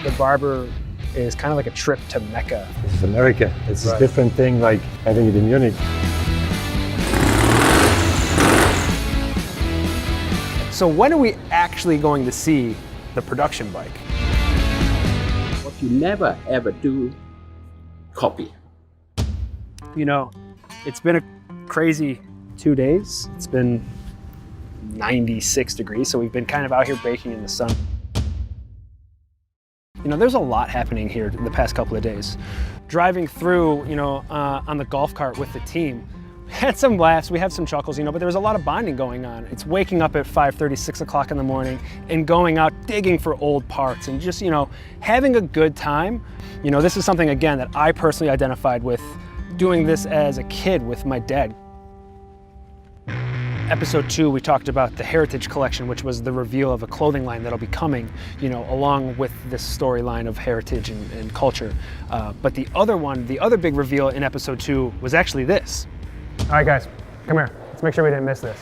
The Barber is kind of like a trip to Mecca. This is America. It's a different thing like having it in Munich. So when are we actually going to see the production bike? What you never ever do, copy. You know, it's been a crazy 2 days. It's been 96 degrees, so we've been kind of out here baking in the sun. You know, there's a lot happening here in the past couple of days. Driving through, you know, on the golf cart with the team, we had some laughs, we have some chuckles, you know, but there was a lot of bonding going on. It's waking up at 5:30, 6 o'clock in the morning and going out digging for old parts and just, you know, having a good time. You know, this is something, again, that I personally identified with doing this as a kid with my dad. Episode 2, we talked about the Heritage collection, which was the reveal of a clothing line that'll be coming, you know, along with this storyline of heritage and culture. But the other one, the other big reveal in episode 2 was actually this. All right, guys, come here. Let's make sure we didn't miss this.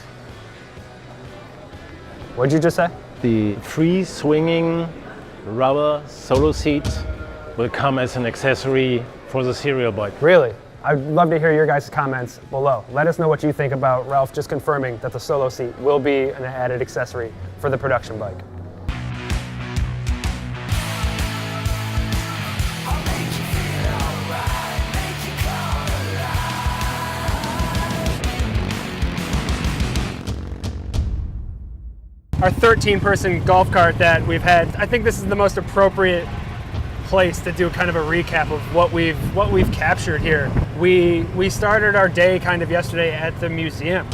What'd you just say? The free swinging rubber solo seat will come as an accessory for the serial bike. Really? I'd love to hear your guys' comments below. Let us know what you think about Ralph just confirming that the solo seat will be an added accessory for the production bike. Our 13-person golf cart that we've had, I think this is the most appropriate place to do kind of a recap of what we've captured here. We started our day kind of yesterday at the museum.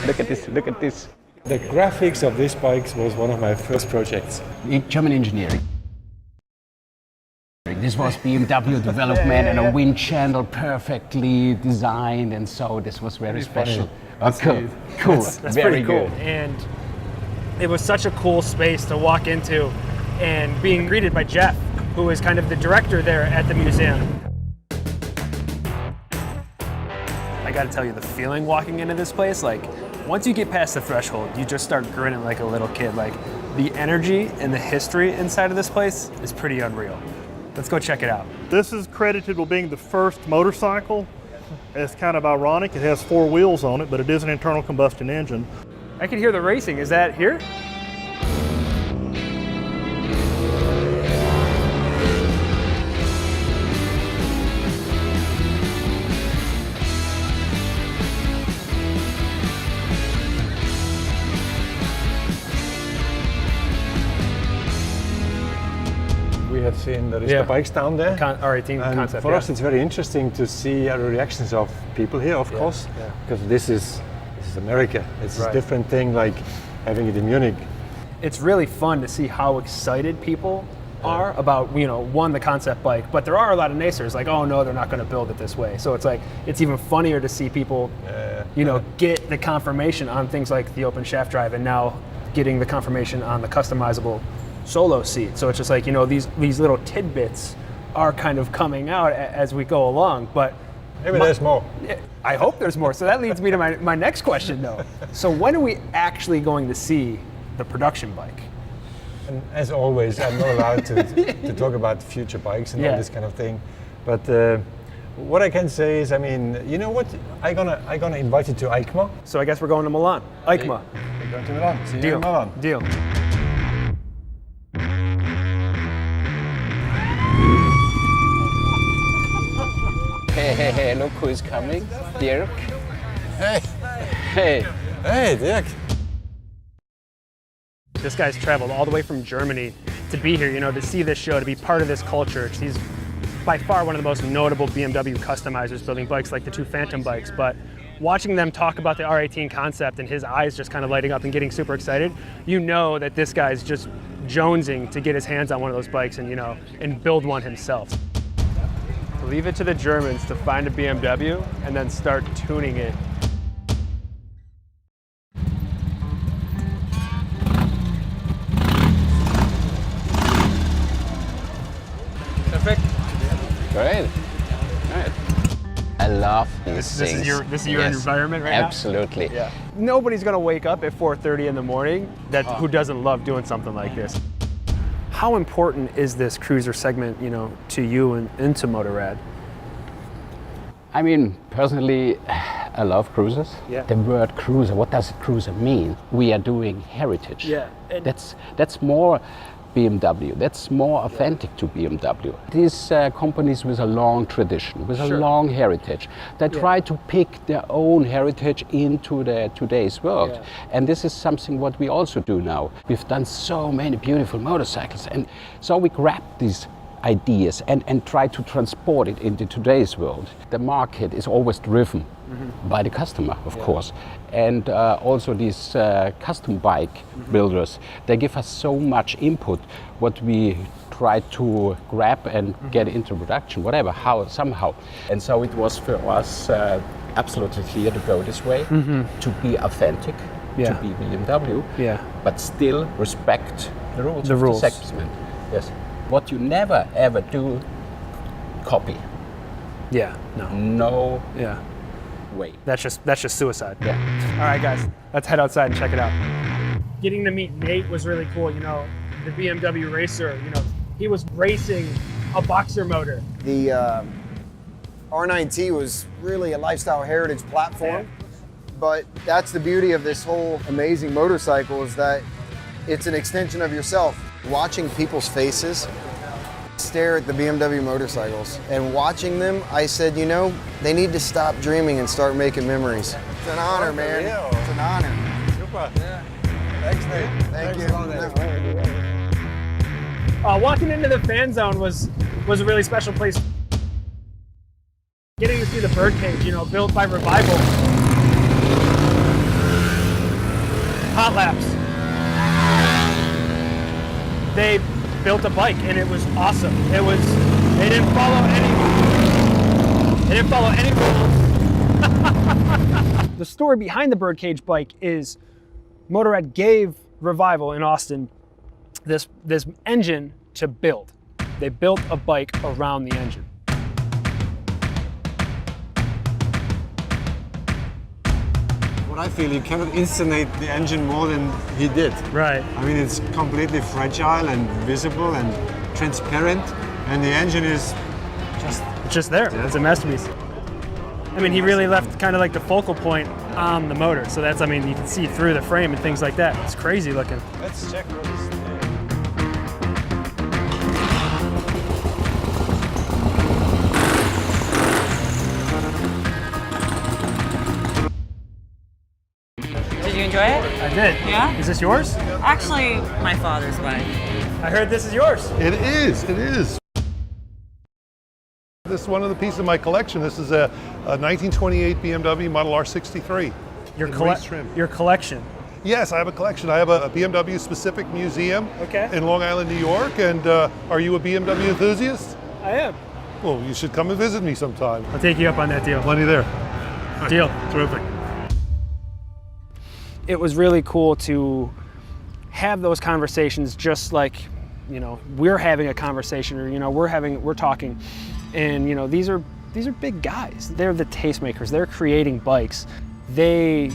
Look at this, look at this. The graphics of these bikes was one of my first projects. German engineering. This was BMW development and a wind channel perfectly designed, and so this was very special. Okay, cool. That's very pretty cool. good. And it was such a cool space to walk into and being greeted by Jeff, who is kind of the director there at the museum. I gotta tell you, the feeling walking into this place, like once you get past the threshold, you just start grinning like a little kid. Like the energy and the history inside of this place is pretty unreal. Let's go check it out. This is credited with being the first motorcycle. It's kind of ironic. It has 4 wheels on it, but it is an internal combustion engine. I can hear the racing. Is that here? We have seen the Esta bikes down there. R18 and concept. for us, it's very interesting to see the reactions of people here, of course, because this is America. It's a different thing like having it in Munich. It's really fun to see how excited people are about, you know, one, the concept bike, but there are a lot of naysayers like, oh no, they're not going to build it this way. So it's like, it's even funnier to see people, you know, get the confirmation on things like the open shaft drive and now getting the confirmation on the customizable solo seat. So it's just like, you know, these little tidbits are kind of coming out as we go along, but maybe there's more. I hope there's more. So that leads me to my next question though. So when are we actually going to see the production bike? And as always, I'm not allowed to talk about future bikes and all this kind of thing. But what I can say is, I mean, you know what? I'm gonna invite you to EICMA. So I guess we're going to Milan. EICMA. We're going to Milan. See you in Milan. Deal. Hey, look who is coming. Dirk. Hey. Hey. Hey, Dirk. This guy's traveled all the way from Germany to be here, you know, to see this show, to be part of this culture. He's by far one of the most notable BMW customizers building bikes like the 2 Phantom bikes, but watching them talk about the R18 concept and his eyes just kind of lighting up and getting super excited, you know that this guy's just jonesing to get his hands on one of those bikes and, you know, and build one himself. Leave it to the Germans to find a BMW and then start tuning it. Perfect. Great. All right. I love these This things. is your Yes, environment right absolutely. now? Yeah. Nobody's gonna wake up at 4:30 in the morning who doesn't love doing something like this. How important is this cruiser segment, you know, to you and to Motorrad? I mean, personally, I love cruisers. Yeah. The word cruiser, what does cruiser mean? We are doing heritage. Yeah, and- That's more BMW. That's more authentic to BMW. These companies with a long tradition, with a Sure. long heritage, they try to pick their own heritage into today's world. Yeah. And this is something what we also do now. We've done so many beautiful motorcycles, and so we grab these ideas and try to transport it into today's world. The market is always driven by the customer, of course. And also these custom bike builders, they give us so much input what we try to grab and get into production, whatever, somehow. And so it was for us absolutely clear to go this way, to be authentic, to be BMW, but still respect the rules of the segment. Yes. What you never ever do, copy. Yeah, no. No Yeah. way. That's just suicide. Yeah. All right, guys, let's head outside and check it out. Getting to meet Nate was really cool. You know, the BMW racer. You know, he was racing a boxer motor. The R9T was really a lifestyle heritage platform, but that's the beauty of this whole amazing motorcycle is that it's an extension of yourself. Watching people's faces stare at the BMW motorcycles and watching them, I said, you know, they need to stop dreaming and start making memories. It's an honor, man. It's an honor. Super. Yeah. Thanks, Nate. Thank you. Walking into the fan zone was a really special place. Getting to see the birdcage, you know, built by Revival. Hot laps. They built a bike and it was awesome. They didn't follow any rules. The story behind the birdcage bike is Motorrad gave Revival in Austin this engine to build. They built a bike around the engine. What I feel, you cannot inscenate the engine more than he did. Right. I mean, it's completely fragile and visible and transparent, and the engine is Just there. It's a masterpiece. I mean, he really left kind of like the focal point on the motor. So that's, I mean, you can see through the frame and things like that. It's crazy looking. Let's check what is there. Did you enjoy it? I did. Yeah? Is this yours? Actually, my father's bike. I heard this is yours. It is. This is one of the pieces of my collection. This is a 1928 BMW Model R63. Your race trim. Your collection. Yes, I have a collection. I have a BMW specific museum in Long Island, New York. And are you a BMW enthusiast? I am. Well, you should come and visit me sometime. I'll take you up on that deal. Plenty there. Deal. Terrific. It was really cool to have those conversations just like, you know, we're having a conversation or, you know, we're talking. And, you know, these are big guys. They're the tastemakers. They're creating bikes. They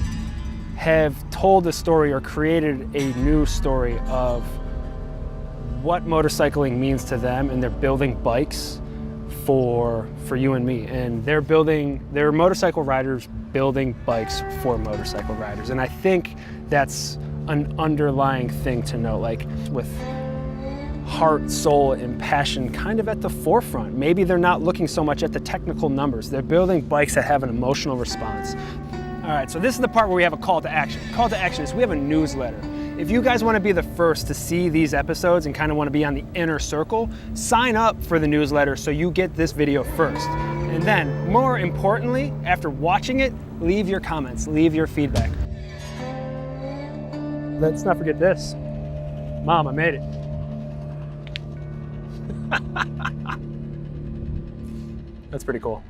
have told the story or created a new story of what motorcycling means to them, and they're building bikes for you and me. And they're motorcycle riders building bikes for motorcycle riders. And I think that's an underlying thing to know, like with heart, soul, and passion kind of at the forefront. Maybe they're not looking so much at the technical numbers. They're building bikes that have an emotional response. All right, so this is the part where we have a call to action. Call to action is we have a newsletter. If you guys want to be the first to see these episodes and kind of want to be on the inner circle, sign up for the newsletter so you get this video first. And then, more importantly, after watching it, leave your comments, leave your feedback. Let's not forget this. Mom, I made it. That's pretty cool.